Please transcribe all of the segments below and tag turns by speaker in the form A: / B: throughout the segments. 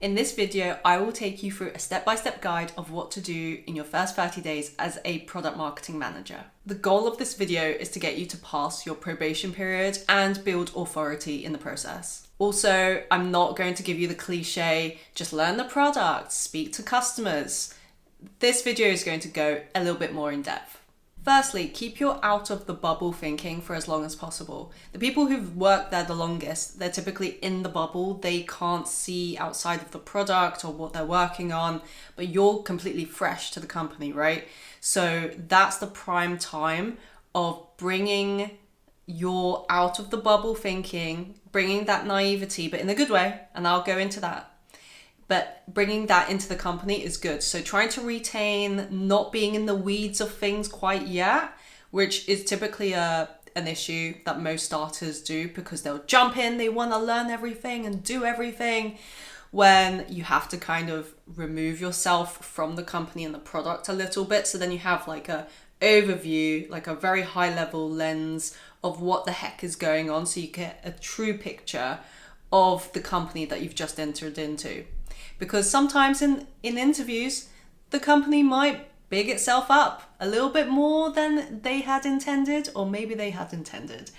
A: In this video, I will take you through a step-by-step guide of what to do in your first 30 days as a product marketing manager. The goal of this video is to get you to pass your probation period and build authority in the process. Also, I'm not going to give you the cliche, just learn the product, speak to customers. This video is going to go a little bit more in depth. Firstly, keep your out of the bubble thinking for as long as possible. The people who've worked there the longest, they're typically in the bubble. They can't see outside of the product or what they're working on, but you're completely fresh to the company, right? So that's the prime time of bringing your out of the bubble thinking, bringing that naivety, but in a good way, and I'll go into that. But bringing that into the company is good. So trying to retain not being in the weeds of things quite yet, which is typically an issue that most starters do because they'll jump in, they want to learn everything and do everything, when you have to kind of remove yourself from the company and the product a little bit. So then you have like a overview, like a very high level lens of what the heck is going on. So you get a true picture of the company that you've just entered into. Because sometimes in interviews, the company might big itself up a little bit more than they had intended, or maybe they had intended.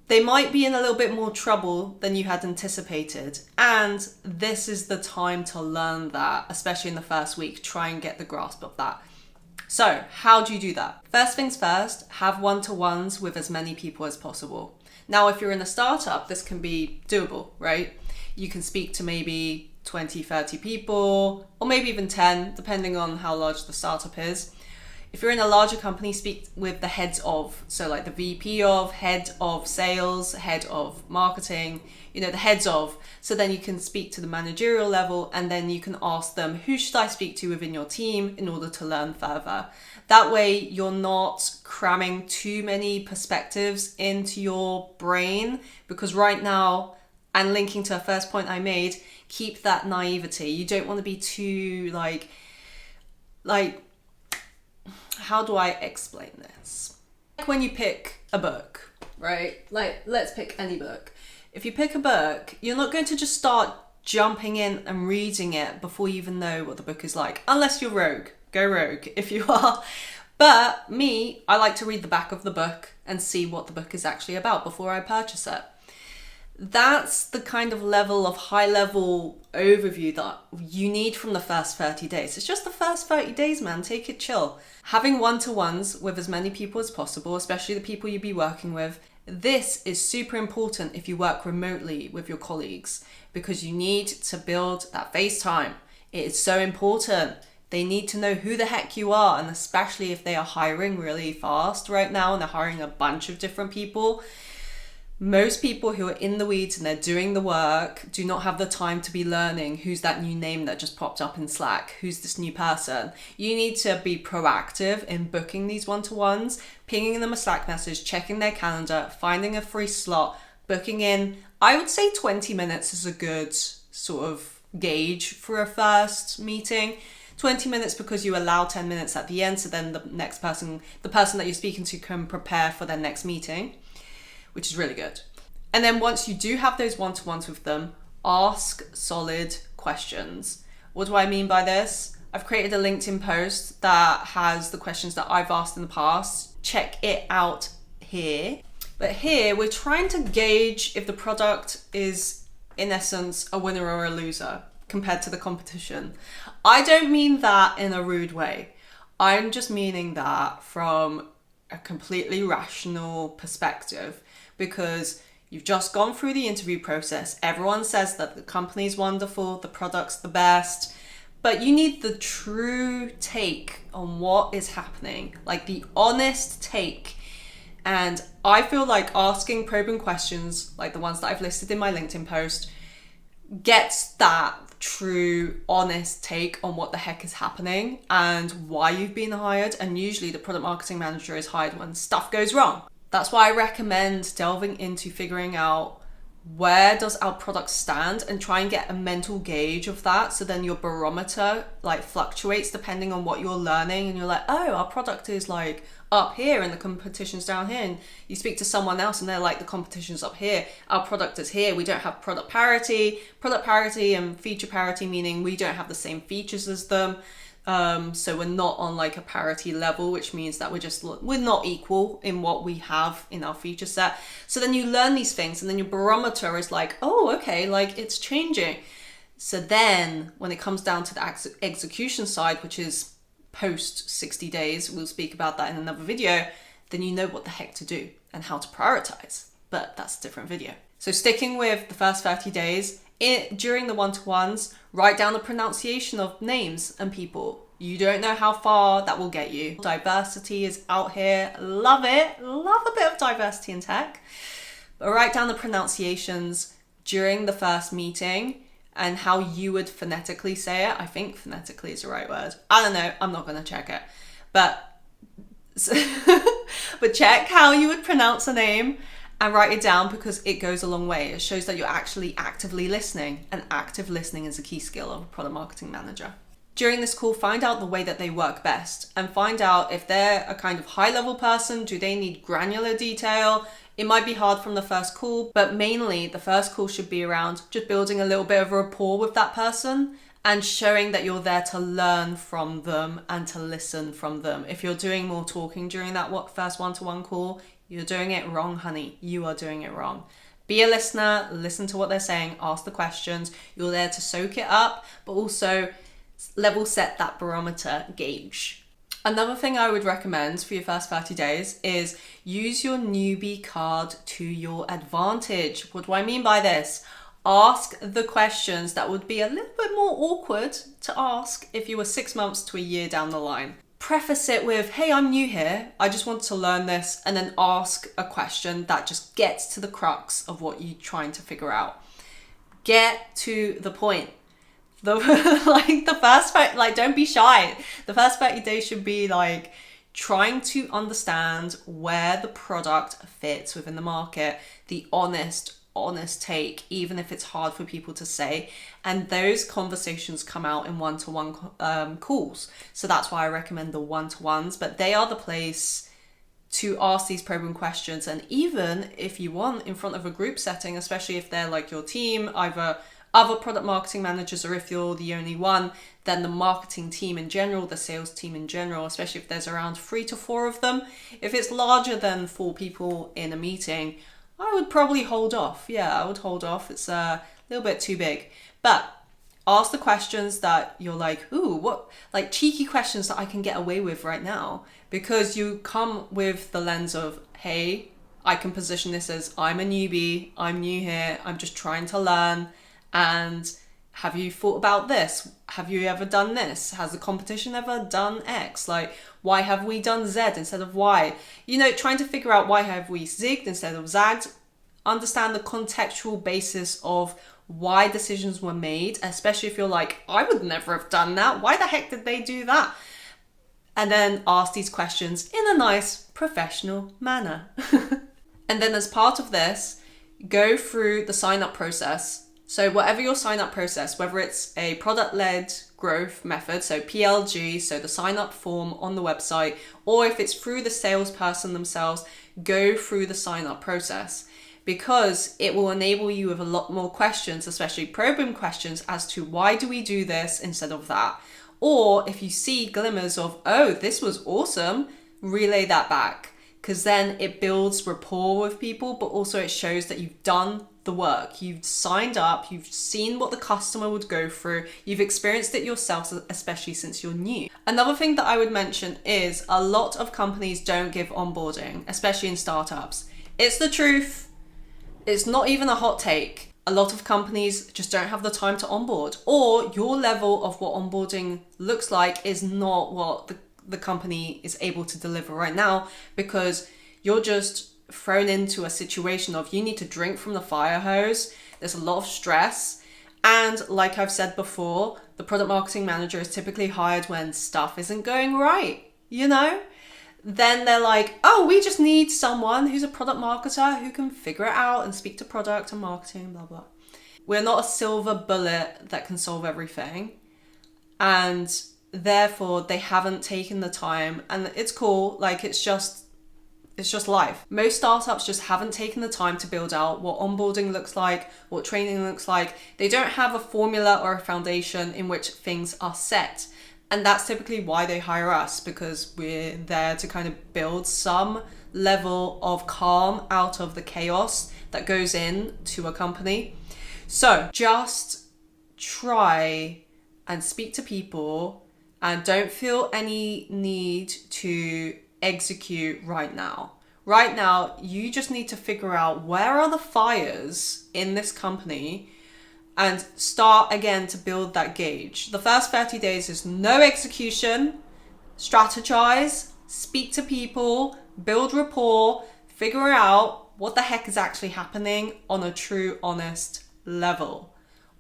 A: They might be in a little bit more trouble than you had anticipated. And this is the time to learn that, especially in the first week. Try and get the grasp of that. So how do you do that? First things first, have one-to-ones with as many people as possible. Now, if you're in a startup, this can be doable, right? You can speak to maybe 20, 30 people, or maybe even 10, depending on how large the startup is. If you're in a larger company, speak with the heads of, so like the VP of, head of sales, head of marketing, the heads of. So then you can speak to the managerial level, and then you can ask them, who should I speak to within your team in order to learn further? That way you're not cramming too many perspectives into your brain, because right now, and linking to a first point I made, keep that naivety. You don't want to be too like, how do I explain this? Like when you pick a book, right? Like, let's pick any book. If you pick a book, you're not going to just start jumping in and reading it before you even know what the book is like. Unless you're rogue. Go rogue if you are. But me, I like to read the back of the book and see what the book is actually about before I purchase it. That's the kind of level of high level overview that you need from the first 30 days. It's just the first 30 days, man. Take it chill. Having one-to-ones with as many people as possible, especially the people you'll be working with. This is super important if you work remotely with your colleagues, because you need to build that face time. It is so important. They need to know who the heck you are, and especially if they are hiring really fast right now and they're hiring a bunch of different people. Most people who are in the weeds and they're doing the work do not have the time to be learning who's that new name that just popped up in Slack, who's this new person. You need to be proactive in booking these one-to-ones, pinging them a Slack message, checking their calendar, finding a free slot, booking in. I would say 20 minutes is a good sort of gauge for a first meeting. 20 minutes because you allow 10 minutes at the end, so then the person that you're speaking to can prepare for their next meeting, which is really good. And then once you do have those one-to-ones with them, ask solid questions. What do I mean by this? I've created a LinkedIn post that has the questions that I've asked in the past. Check it out here. But here we're trying to gauge if the product is, in essence, a winner or a loser compared to the competition. I don't mean that in a rude way. I'm just meaning that from a completely rational perspective, because you've just gone through the interview process. Everyone says that the company's wonderful, the product's the best, but you need the true take on what is happening, like the honest take. And I feel like asking probing questions, like the ones that I've listed in my LinkedIn post, gets that true, honest take on what the heck is happening and why you've been hired. And usually the product marketing manager is hired when stuff goes wrong. That's why I recommend delving into figuring out where does our product stand, and try and get a mental gauge of that. So then your barometer like fluctuates depending on what you're learning, and you're like, oh, our product is like up here and the competition's down here. And you speak to someone else and they're like, the competition's up here, our product is here. We don't have product parity and feature parity, meaning we don't have the same features as them. So we're not on like a parity level, which means that we're not equal in what we have in our feature set. So then you learn these things, and then your barometer is like, oh, okay, like it's changing. So then when it comes down to the execution side, which is post 60 days, we'll speak about that in another video, then you know what the heck to do and how to prioritize. But that's a different video. So sticking with the first 30 days, during the one-to-ones, write down the pronunciation of names and people. You don't know how far that will get you. Diversity is out here. Love it. Love a bit of diversity in tech. But write down the pronunciations during the first meeting and how you would phonetically say it. I think phonetically is the right word. I don't know. I'm not going to check it. But check how you would pronounce a name and write it down, because it goes a long way. It shows that you're actually actively listening, and active listening is a key skill of a product marketing manager. During this call, find out the way that they work best, and find out if they're a kind of high-level person. Do they need granular detail? It might be hard from the first call, but mainly the first call should be around just building a little bit of rapport with that person and showing that you're there to learn from them and to listen from them. If you're doing more talking during that first one-to-one call, you're doing it wrong, honey. You are doing it wrong. Be a listener, listen to what they're saying, ask the questions. You're there to soak it up, but also level set that barometer gauge. Another thing I would recommend for your first 30 days is use your newbie card to your advantage. What do I mean by this? Ask the questions that would be a little bit more awkward to ask if you were 6 months to a year down the line. Preface it with, hey, I'm new here, I just want to learn this, and then ask a question that just gets to the crux of what you're trying to figure out. Get to the point. Don't be shy. The first 30 days should be like trying to understand where the product fits within the market, the honest take, even if it's hard for people to say. And those conversations come out in one-to-one calls. So that's why I recommend the one-to-ones, but they are the place to ask these probing questions. And even if you want, in front of a group setting, especially if they're like your team, either other product marketing managers, or if you're the only one, then the marketing team in general, the sales team in general, especially if there's around 3 to 4 of them. If it's larger than 4 people in a meeting, I would probably hold off. Yeah, I would hold off. It's a little bit too big. But ask the questions that you're like, ooh, what, like cheeky questions that I can get away with right now. Because you come with the lens of, hey, I can position this as I'm a newbie, I'm new here, I'm just trying to learn. And have you thought about this? Have you ever done this? Has the competition ever done X? Like, why have we done Z instead of Y? You know, trying to figure out why have we zigged instead of zagged. Understand the contextual basis of why decisions were made, especially if you're like, I would never have done that. Why the heck did they do that? And then ask these questions in a nice, professional manner. And then as part of this, go through the sign-up process. So whatever your sign-up process, whether it's a product-led growth method, so PLG, so the sign-up form on the website, or if it's through the salesperson themselves, go through the sign-up process, because it will enable you with a lot more questions, especially probing questions as to why do we do this instead of that? Or if you see glimmers of, oh, this was awesome, relay that back, because then it builds rapport with people, but also it shows that you've done the work. You've signed up, you've seen what the customer would go through, you've experienced it yourself, especially since you're new. Another thing that I would mention is a lot of companies don't give onboarding, especially in startups. It's the truth. It's not even a hot take. A lot of companies just don't have the time to onboard, or your level of what onboarding looks like is not what the company is able to deliver right now, because you're just thrown into a situation of you need to drink from the fire hose. There's a lot of stress. And like I've said before, the product marketing manager is typically hired when stuff isn't going right. You know, then they're like, oh, we just need someone who's a product marketer who can figure it out and speak to product and marketing, blah, blah. We're not a silver bullet that can solve everything. And therefore they haven't taken the time, and it's cool, like it's just life. Most startups just haven't taken the time to build out what onboarding looks like, what training looks like. They don't have a formula or a foundation in which things are set. And that's typically why they hire us, because we're there to kind of build some level of calm out of the chaos that goes into a company. So just try and speak to people and don't feel any need to execute right now. Right now, you just need to figure out where are the fires in this company and start again to build that gauge. The first 30 days is no execution, strategize, speak to people, build rapport, figure out what the heck is actually happening on a true, honest level.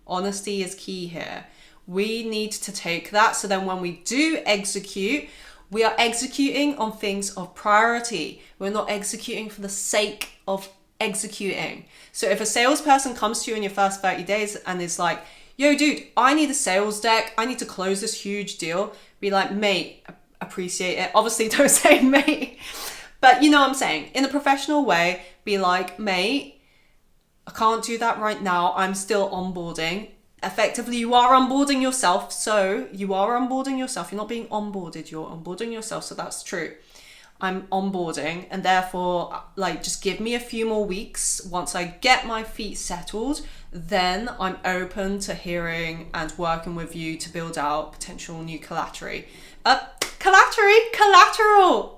A: Honesty is key here. We need to take that so then when we do execute, we are executing on things of priority. We're not executing for the sake of executing. So if a salesperson comes to you in your first 30 days and is like, yo, dude, I need a sales deck. I need to close this huge deal. Be like, mate, appreciate it. Obviously, don't say mate. But you know what I'm saying? In a professional way, be like, mate, I can't do that right now. I'm still onboarding. Effectively, you are onboarding yourself. So you are onboarding yourself. You're not being onboarded. You're onboarding yourself. So that's true. I'm onboarding, and therefore, like, just give me a few more weeks. Once I get my feet settled, then I'm open to hearing and working with you to build out potential new collateral.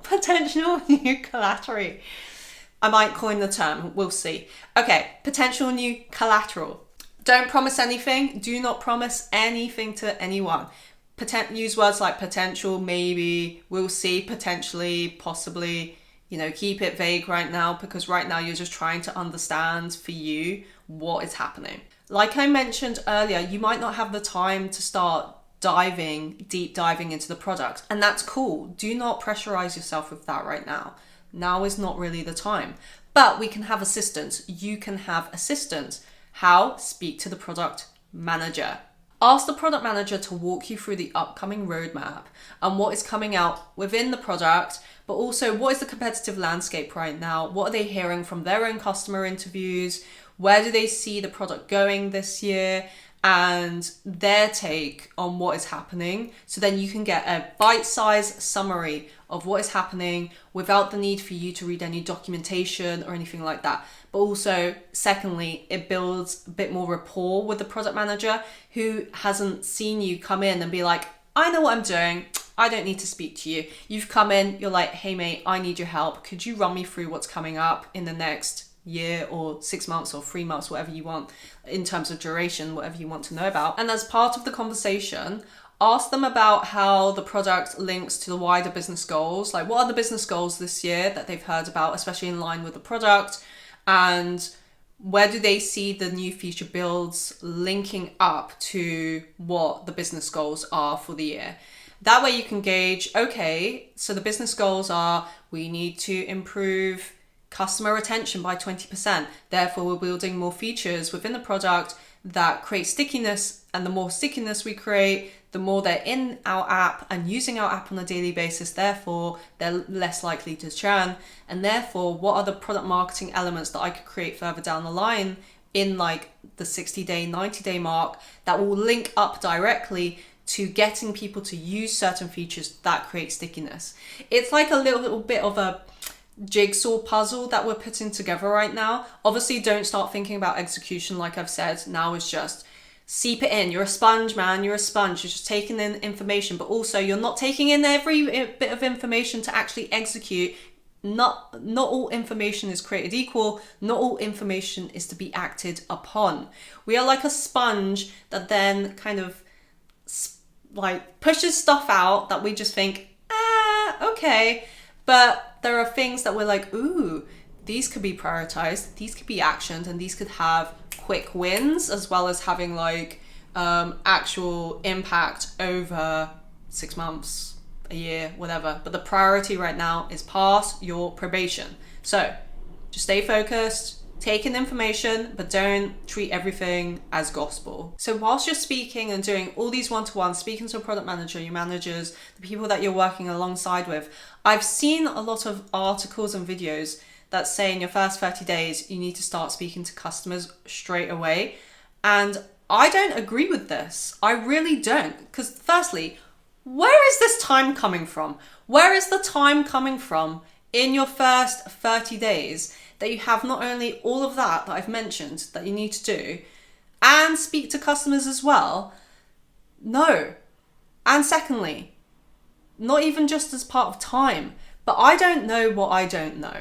A: Potential new collateral. I might coin the term, we'll see. Okay, potential new collateral. Don't promise anything. Do not promise anything to anyone. Use words like potential, maybe, we'll see, potentially, possibly. Keep it vague right now, because right now you're just trying to understand for you what is happening. Like I mentioned earlier, you might not have the time to start deep diving into the product, and that's cool. Do not pressurize yourself with that right now. Now is not really the time, but we can have assistance. You can have assistance. How? Speak to the product manager. Ask the product manager to walk you through the upcoming roadmap and what is coming out within the product, but also what is the competitive landscape right now? What are they hearing from their own customer interviews? Where do they see the product going this year? And their take on what is happening. So then you can get a bite-sized summary of what is happening without the need for you to read any documentation or anything like that. But also, secondly, it builds a bit more rapport with the product manager who hasn't seen you come in and be like, I know what I'm doing. I don't need to speak to you. You've come in, you're like, hey mate, I need your help. Could you run me through what's coming up in the next year or 6 months or 3 months, whatever you want in terms of duration, whatever you want to know about. And as part of the conversation, ask them about how the product links to the wider business goals. Like, what are the business goals this year that they've heard about, especially in line with the product? And where do they see the new feature builds linking up to what the business goals are for the year? That way you can gauge, okay, so the business goals are, we need to improve customer retention by 20%. Therefore, we're building more features within the product that create stickiness. And the more stickiness we create, the more they're in our app and using our app on a daily basis. Therefore, they're less likely to churn. And therefore, what are the product marketing elements that I could create further down the line in like the 60-day, 90-day mark that will link up directly to getting people to use certain features that create stickiness. It's like a little bit of a jigsaw puzzle that we're putting together right now. Obviously, don't start thinking about execution. Like I've said, now is just seep it in. You're a sponge, man. You're a sponge. You're just taking in information, but also you're not taking in every bit of information to actually execute. Not all information is created equal. Not all information is to be acted upon. We are like a sponge that then kind of like pushes stuff out that we just think, okay. But there are things that we're like, ooh, these could be prioritized, these could be actioned, and these could have quick wins as well as having like actual impact over 6 months, a year, whatever. But the priority right now is pass your probation. So just stay focused, take in information, but don't treat everything as gospel. So whilst you're speaking and doing all these one-to-ones, speaking to a product manager, your managers, the people that you're working alongside with, I've seen a lot of articles and videos that say in your first 30 days, you need to start speaking to customers straight away. And I don't agree with this. I really don't. Because firstly, where is this time coming from? Where is the time coming from in your first 30 days that you have not only all of that I've mentioned that you need to do and speak to customers as well? No. And secondly, not even just as part of time, but I don't know what I don't know.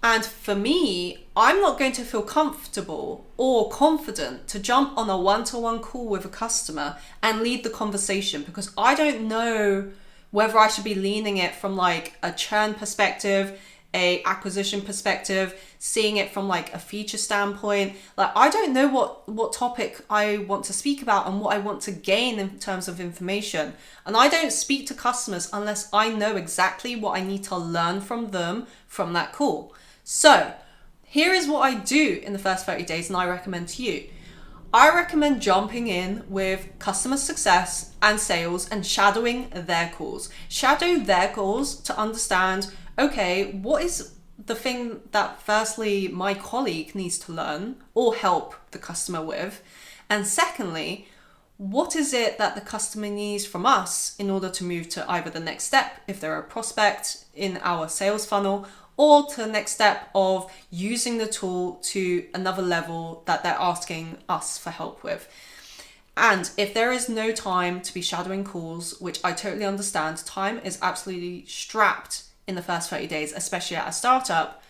A: And for me, I'm not going to feel comfortable or confident to jump on a one-to-one call with a customer and lead the conversation, because I don't know whether I should be leaning it from like a churn perspective, a acquisition perspective, seeing it from like a feature standpoint. Like, I don't know what topic I want to speak about and what I want to gain in terms of information. And I don't speak to customers unless I know exactly what I need to learn from them from that call. So here is what I do in the first 30 days, and I recommend to you. I recommend jumping in with customer success and sales and shadowing their calls. Shadow their calls to understand, okay, what is the thing that firstly my colleague needs to learn or help the customer with? And secondly, what is it that the customer needs from us in order to move to either the next step, if they're a prospect in our sales funnel, or to the next step of using the tool to another level that they're asking us for help with. And if there is no time to be shadowing calls, which I totally understand, time is absolutely strapped in the first 30 days, especially at a startup,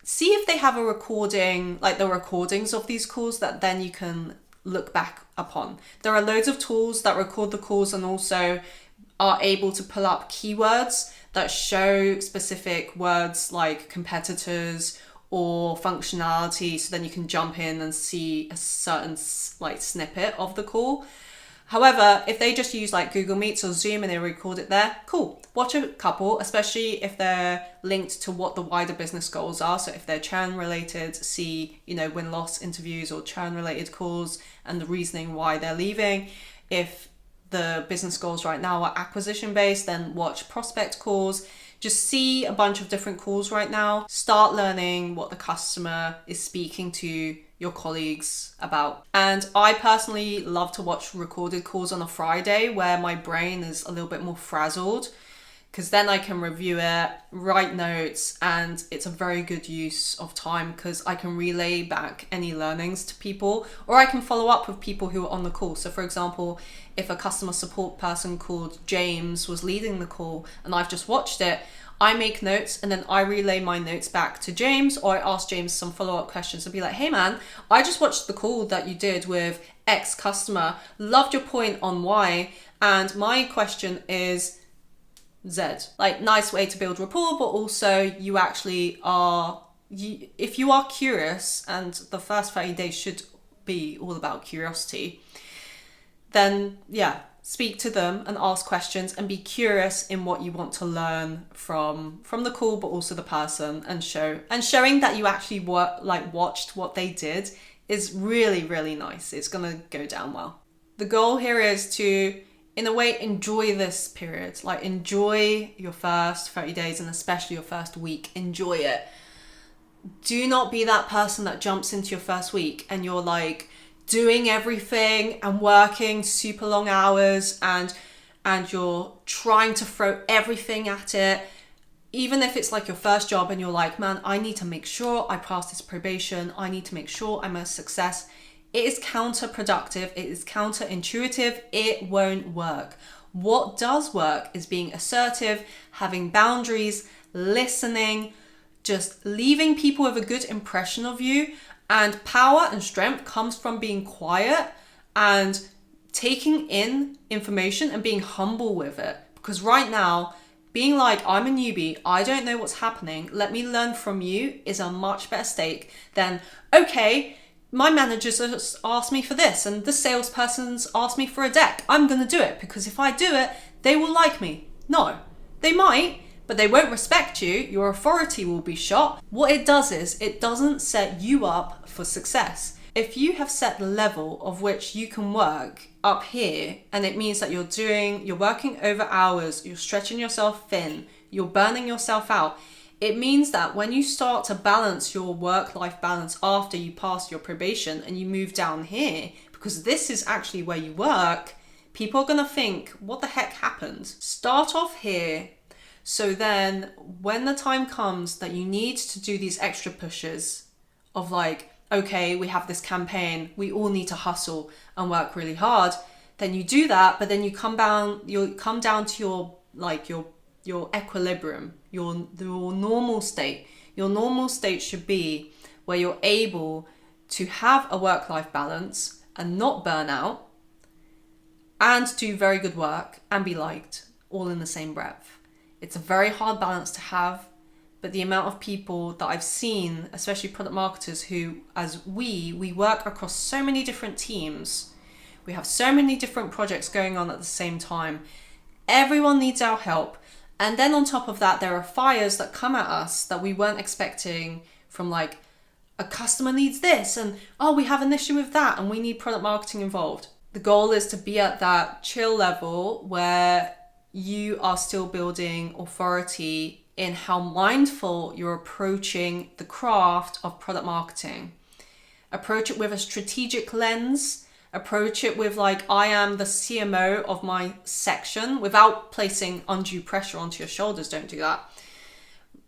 A: see if they have a recording, like the recordings of these calls that then you can look back upon. There are loads of tools that record the calls and also are able to pull up keywords that show specific words like competitors or functionality, so then you can jump in and see a certain like snippet of the call. However, if they just use like Google Meets or Zoom and they record it there, cool. Watch a couple, especially if they're linked to what the wider business goals are. So if they're churn related, see, win-loss interviews or churn related calls and the reasoning why they're leaving. If the business goals right now are acquisition based, then watch prospect calls. Just see a bunch of different calls right now. Start learning what the customer is speaking to your colleagues about. And I personally love to watch recorded calls on a Friday where my brain is a little bit more frazzled, because then I can review it, write notes, and it's a very good use of time because I can relay back any learnings to people, or I can follow up with people who are on the call. So for example, if a customer support person called James was leading the call and I've just watched it, I make notes and then I relay my notes back to James, or I ask James some follow-up questions and be like, hey man, I just watched the call that you did with X customer, loved your point on Y, and my question is Z. Like, nice way to build rapport, but also you actually are, if you are curious, and the first 30 days should be all about curiosity, then yeah, speak to them and ask questions and be curious in what you want to learn from the call, but also the person, and showing that you actually watched what they did is really, really nice. It's gonna go down well. The goal here is to, in a way, enjoy this period. Like, enjoy your first 30 days and especially your first week. Enjoy it. Do not be that person that jumps into your first week and you're like doing everything and working super long hours and you're trying to throw everything at it. Even if it's like your first job and you're like, man, I need to make sure I pass this probation. I need to make sure I'm a success. It is counterproductive. It is counterintuitive. It won't work. What does work is being assertive, having boundaries, listening, just leaving people with a good impression of you. And power and strength comes from being quiet and taking in information and being humble with it. Because right now, being like, I'm a newbie, I don't know what's happening, let me learn from you, is a much better stake than, okay, my manager's asked me for this and the salesperson's asked me for a deck. I'm going to do it because if I do it, they will like me. No. They might, but they won't respect you. Your authority will be shot. What it does is it doesn't set you up for success. If you have set the level of which you can work up here, and it means that you're working over hours, you're stretching yourself thin, you're burning yourself out, it means that when you start to balance your work-life balance after you pass your probation and you move down here, because this is actually where you work, people are going to think, what the heck happened? Start off here. So then when the time comes that you need to do these extra pushes of like, okay, we have this campaign, we all need to hustle and work really hard, then you do that, but then you'll come down to your equilibrium, your normal state. Your normal state should be where you're able to have a work-life balance and not burn out and do very good work and be liked all in the same breath. It's a very hard balance to have, but the amount of people that I've seen, especially product marketers who, as we work across so many different teams, we have so many different projects going on at the same time. Everyone needs our help. And then on top of that, there are fires that come at us that we weren't expecting from like, a customer needs this and, oh, we have an issue with that and we need product marketing involved. The goal is to be at that chill level where you are still building authority in how mindful you're approaching the craft of product marketing. Approach it with a strategic lens. Approach it with like, I am the CMO of my section, without placing undue pressure onto your shoulders. Don't do that.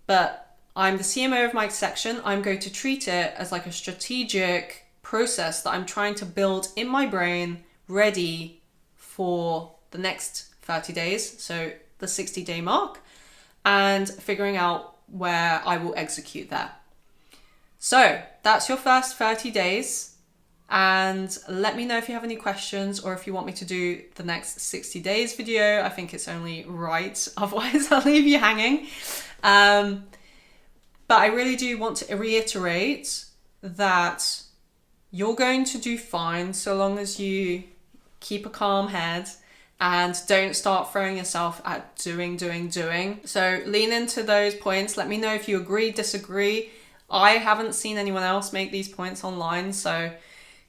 A: But I'm the CMO of my section. I'm going to treat it as like a strategic process that I'm trying to build in my brain, ready for the next 30 days. So the 60-day mark, and figuring out where I will execute that. So that's your first 30 days. And let me know if you have any questions or if you want me to do the next 60 days video. I think it's only right. Otherwise, I'll leave you hanging. But I really do want to reiterate that you're going to do fine so long as you keep a calm head and don't start throwing yourself at doing. So lean into those points. Let me know if you agree, disagree. I haven't seen anyone else make these points online, so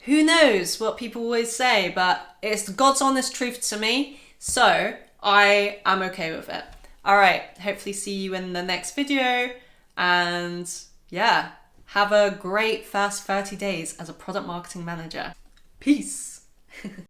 A: who knows what people always say, but it's God's honest truth to me, so I am okay with it. All right, hopefully see you in the next video, and yeah, have a great first 30 days as a product marketing manager. Peace.